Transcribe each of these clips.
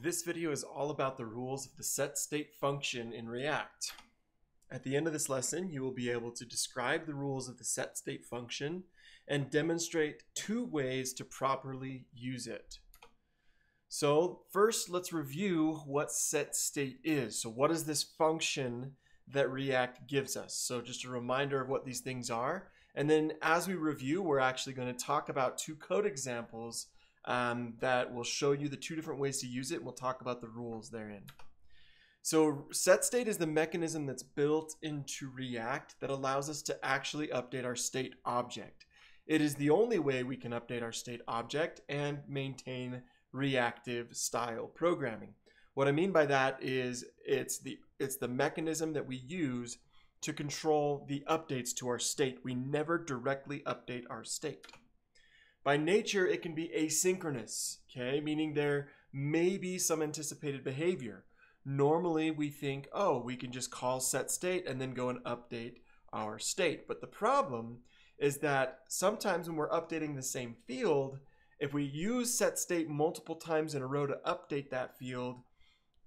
This video is all about the rules of the setState function in React. At the end of this lesson, you will be able to describe the rules of the setState function and demonstrate two ways to properly use it. So first, let's review what setState is. So what is this function that React gives us? So just a reminder of what these things are. And then as we review, we're actually going to talk about two code examples that will show you the two different ways to use it. We'll talk about the rules therein. So setState is the mechanism that's built into React that allows us to actually update our state object. It is the only way we can update our state object and maintain reactive style programming. What I mean by that is it's the mechanism that we use to control the updates to our state. We never directly update our state. By nature, it can be asynchronous, okay? Meaning there may be some anticipated behavior. Normally, we think, oh, we can just call setState and then go and update our state. But the problem is that sometimes when we're updating the same field, if we use setState multiple times in a row to update that field,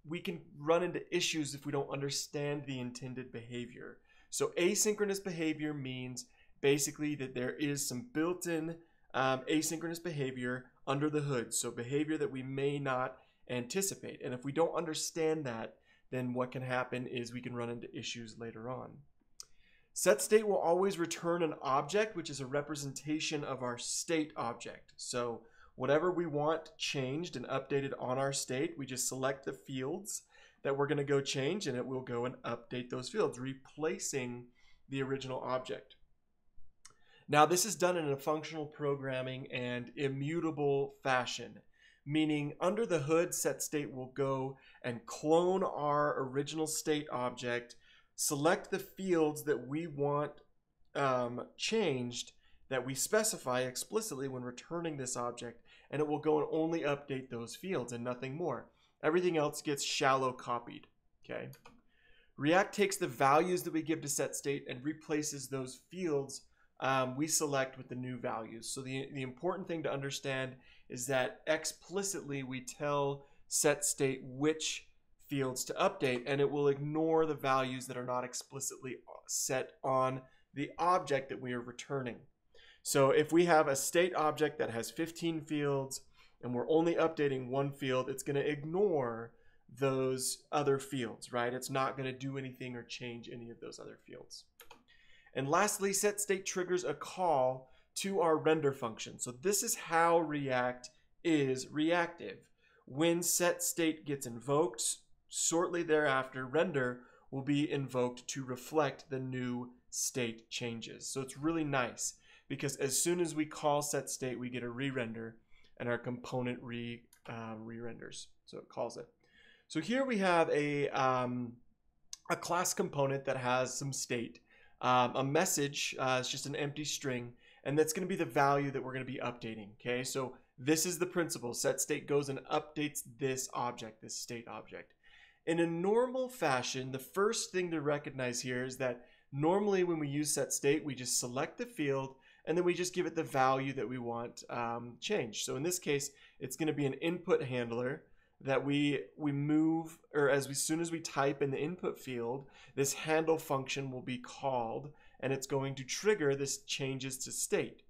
we can run into issues if we don't understand the intended behavior. So asynchronous behavior means basically that there is some built-in asynchronous behavior under the hood, so behavior that we may not anticipate. And if we don't understand that, then what can happen is we can run into issues later on. setState will always return an object, which is a representation of our state object. So whatever we want changed and updated on our state, we just select the fields that we're going to go change, and it will go and update those fields, replacing the original object. Now, this is done in a functional programming and immutable fashion, meaning under the hood, setState will go and clone our original state object, select the fields that we want changed, that we specify explicitly when returning this object, and it will go and only update those fields and nothing more. Everything else gets shallow copied, okay? React takes the values that we give to setState and replaces those fields we select with the new values. So the important thing to understand is that explicitly we tell setState which fields to update, and it will ignore the values that are not explicitly set on the object that we are returning. So if we have a state object that has 15 fields and we're only updating one field, it's going to ignore those other fields, right? It's not going to do anything or change any of those other fields. And lastly, setState triggers a call to our render function. So this is how React is reactive. When setState gets invoked, shortly thereafter, render will be invoked to reflect the new state changes. So it's really nice because as soon as we call setState, we get a re-render and our component re-renders. So it calls it. So here we have a class component that has some state. A message is just an empty string, and that's going to be the value that we're going to be updating. Okay, so this is the principle. setState goes and updates this object, this state object. In a normal fashion, the first thing to recognize here is that normally when we use setState, we just select the field and then we just give it the value that we want changed. So in this case, it's going to be an input handler that we move, or as soon as we type in the input field, this handle function will be called, and it's going to trigger this changes to state,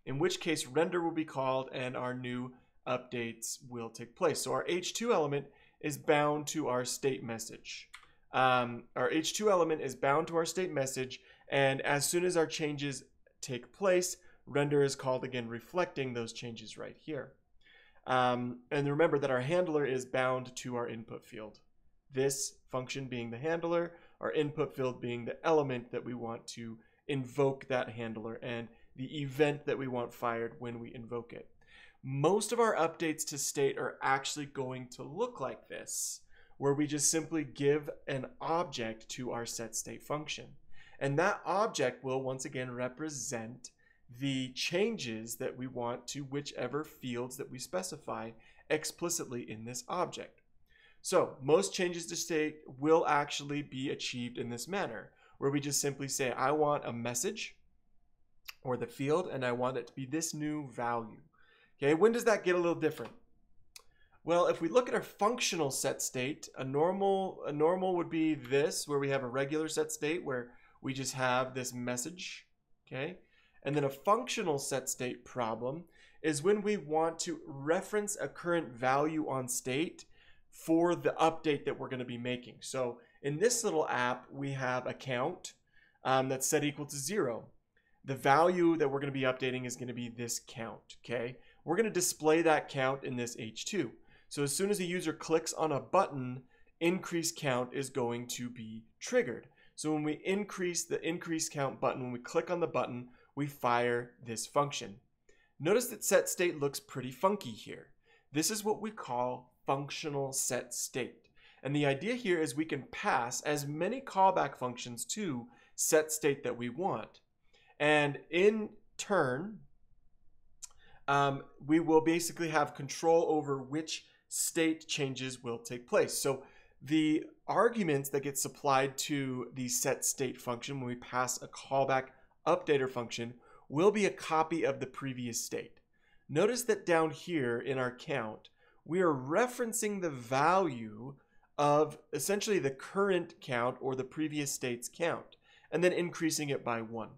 in which case render will be called and our new updates will take place. So our h2 element is bound to our state message. Our h2 element is bound to our state message, and as soon as our changes take place, render is called again, reflecting those changes right here. And remember that our handler is bound to our input field. This function being the handler, our input field being the element that we want to invoke that handler and the event that we want fired when we invoke it. Most of our updates to state are actually going to look like this, where we just simply give an object to our setState function. And that object will once again represent the changes that we want to whichever fields that we specify explicitly in this object. So most changes to state will actually be achieved in this manner, where we just simply say, I want a message or the field, and I want it to be this new value. Okay, when does that get a little different? Well, if we look at our functional set state, a normal would be this, where we have a regular set state where we just have this message, okay? And then a functional set state problem is when we want to reference a current value on state for the update that we're going to be making. So in this little app, we have a count that's set equal to 0. The value that we're going to be updating is going to be this count, okay? We're going to display that count in this H2. So as soon as a user clicks on a button, increase count is going to be triggered. So when we increase the increase count button, when we click on the button, we fire this function. Notice that set state looks pretty funky here. This is what we call functional set state. And the idea here is we can pass as many callback functions to set state that we want. And in turn, we will basically have control over which state changes will take place. So the arguments that get supplied to the set state function when we pass a callback updater function will be a copy of the previous state. Notice that down here in our count, we are referencing the value of essentially the current count or the previous state's count, and then increasing it by 1.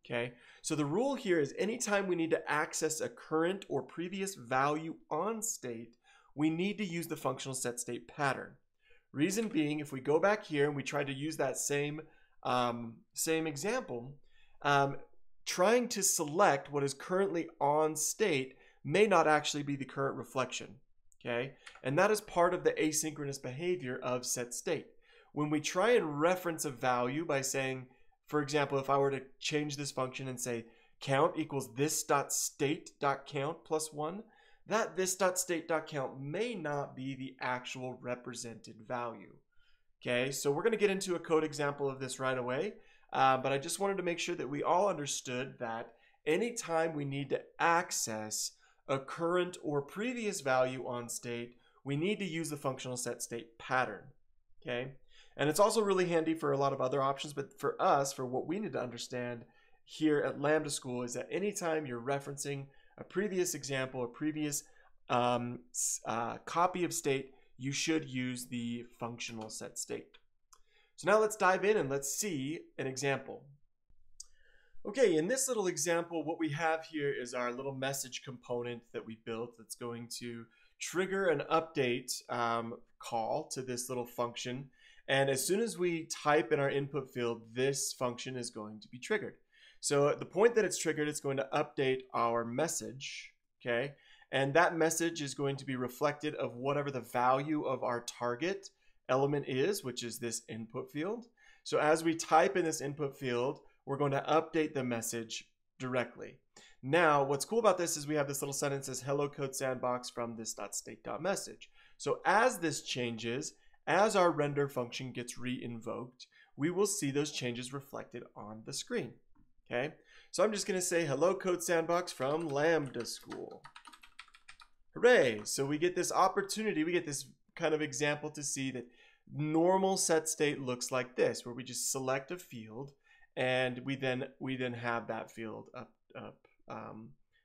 Okay, so the rule here is anytime we need to access a current or previous value on state, we need to use the functional set state pattern. Reason being, if we go back here and we try to use that same example, trying to select what is currently on state may not actually be the current reflection. Okay, and that is part of the asynchronous behavior of set state. When we try and reference a value by saying, for example, if I were to change this function and say count equals this.state.count plus 1, that this.state.count may not be the actual represented value. Okay, so we're going to get into a code example of this right away, but I just wanted to make sure that we all understood that anytime we need to access a current or previous value on state, we need to use the functional set state pattern. Okay, and it's also really handy for a lot of other options, but for us, for what we need to understand here at Lambda School is that anytime you're referencing a previous example, a previous copy of state, you should use the functional set state. So now let's dive in and let's see an example. Okay, in this little example, what we have here is our little message component that we built that's going to trigger an update call to this little function. And as soon as we type in our input field, this function is going to be triggered. So at the point that it's triggered, it's going to update our message, okay? And that message is going to be reflected of whatever the value of our target element is, which is this input field. So as we type in this input field, we're going to update the message directly. Now, what's cool about this is we have this little sentence that says hello code sandbox from this.state.message. So as this changes, as our render function gets re-invoked, we will see those changes reflected on the screen. Okay, so I'm just going to say hello code sandbox from Lambda School. Hooray! So we get this opportunity, we get this kind of example to see that normal set state looks like this, where we just select a field and we then have that field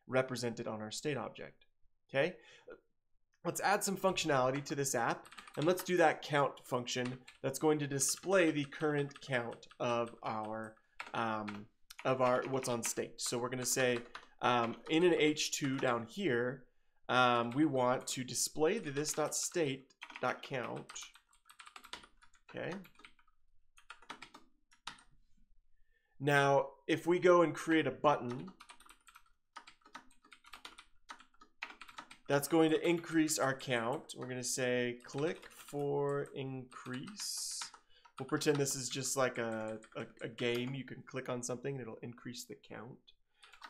represented on our state object. Okay, let's add some functionality to this app, and let's do that count function that's going to display the current count of our what's on state. So we're going to say in an H2 down here, we want to display the this.state.count. Okay. Now, if we go and create a button, that's going to increase our count. We're going to say click for increase. We'll pretend this is just like a game. You can click on something and it'll increase the count.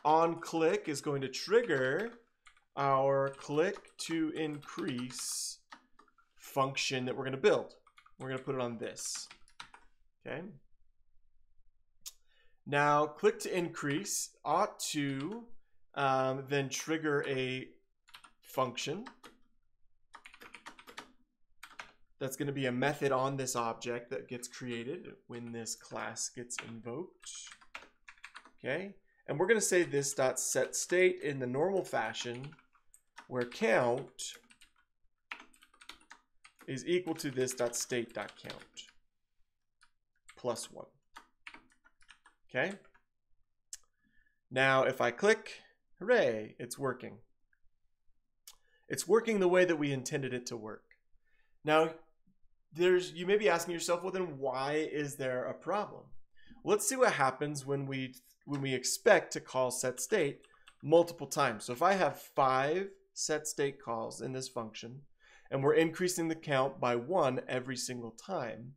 On click is going to trigger our click to increase function that we're going to build. We're going to put it on this. Okay. Now, click to increase ought to then trigger a function that's going to be a method on this object that gets created when this class gets invoked. Okay, and we're going to say this.setState in the normal fashion, where count is equal to this .state.count plus 1. Okay. Now, if I click, hooray, it's working. It's working the way that we intended it to work. Now, you may be asking yourself, well, then why is there a problem? Well, let's see what happens when we expect to call setState multiple times. So if I have 5 setState calls in this function, and we're increasing the count by 1 every single time,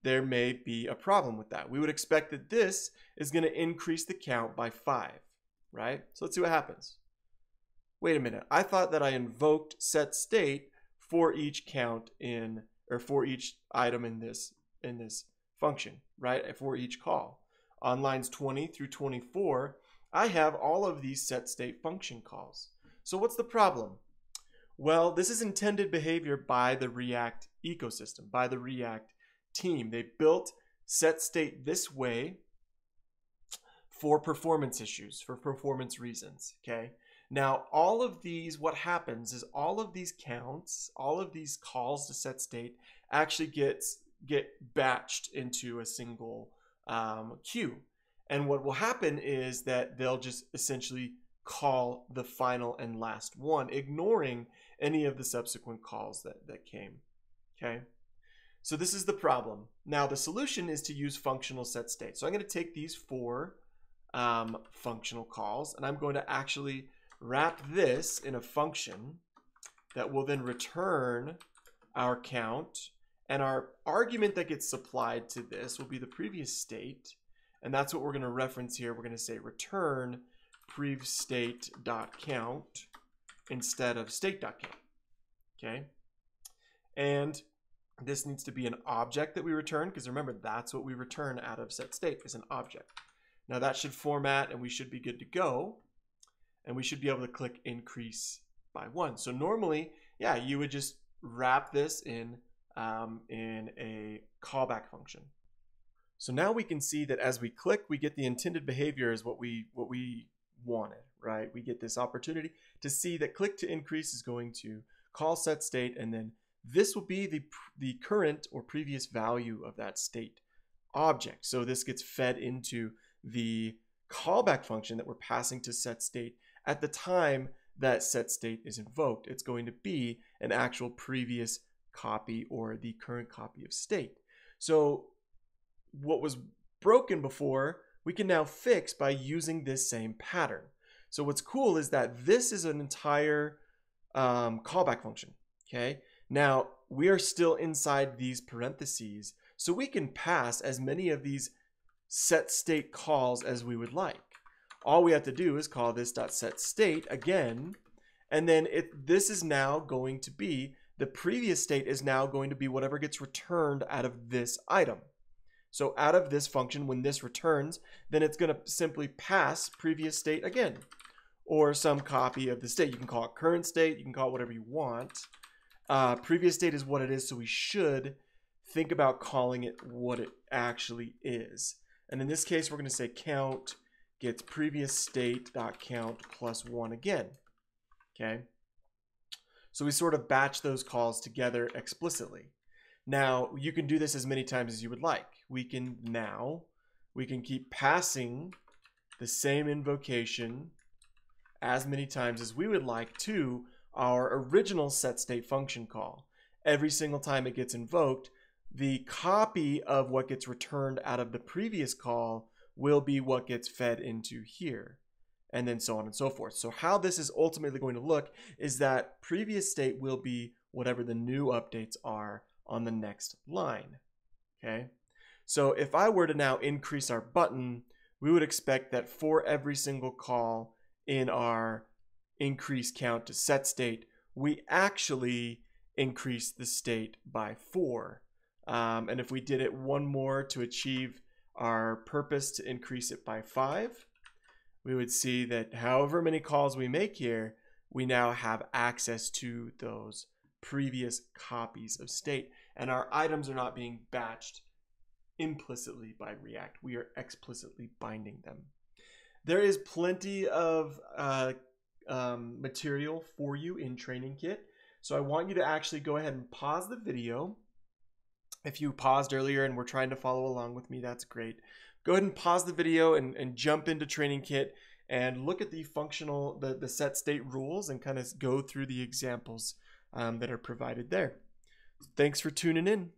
there may be a problem with that. We would expect that this is going to increase the count by 5, right? So let's see what happens. Wait a minute. I thought that I invoked setState for each count for each item in this function, right? For each call. On lines 20 through 24, I have all of these setState function calls. So what's the problem? Well, this is intended behavior by the React ecosystem, by the React team. They built setState this way for performance issues, for performance reasons, okay? Now, all of these, what happens is all of these counts, all of these calls to setState actually get batched into a single queue. And what will happen is that they'll just essentially call the final and last one, ignoring any of the subsequent calls that came, okay? So this is the problem. Now, the solution is to use functional setState. So I'm going to take these 4 functional calls, and I'm going to actually wrap this in a function that will then return our count, and our argument that gets supplied to this will be the previous state, and that's what we're going to reference here. We're going to say return prevState.count instead of state.count, okay? And this needs to be an object that we return, because remember, that's what we return out of setState is an object. Now that should format, and we should be good to go. And we should be able to click increase by 1. So normally, yeah, you would just wrap this in a callback function. So now we can see that as we click, we get the intended behavior as what we wanted, right? We get this opportunity to see that click to increase is going to call setState, and then this will be the current or previous value of that state object. So this gets fed into the callback function that we're passing to setState at the time that setState is invoked. It's going to be an actual previous copy or the current copy of state. So what was broken before, we can now fix by using this same pattern. So what's cool is that this is an entire callback function, okay? Now, we are still inside these parentheses, so we can pass as many of these setState calls as we would like. All we have to do is call this .setState again, and then this is now going to be, the previous state is now going to be whatever gets returned out of this item. So out of this function, when this returns, then it's going to simply pass previous state again, or some copy of the state. You can call it current state, you can call it whatever you want. Previous state is what it is, so we should think about calling it what it actually is. And in this case, we're going to say count gets previous state.count plus 1 again, okay? So we sort of batch those calls together explicitly. Now, you can do this as many times as you would like. We can keep passing the same invocation as many times as we would like to our original setState function call. Every single time it gets invoked, the copy of what gets returned out of the previous call will be what gets fed into here, and then so on and so forth. So how this is ultimately going to look is that previous state will be whatever the new updates are on the next line, okay? So if I were to now increase our button, we would expect that for every single call in our increase count to setState, we actually increase the state by 4. And if we did it one more to achieve our purpose to increase it by 5, we would see that however many calls we make here, we now have access to those previous copies of state. And our items are not being batched implicitly by React. We are explicitly binding them. There is plenty of material for you in Training Kit. So I want you to actually go ahead and pause the video. If you paused earlier and were trying to follow along with me, that's great. Go ahead and pause the video and jump into Training Kit and look at the set state rules and kind of go through the examples that are provided there. Thanks for tuning in.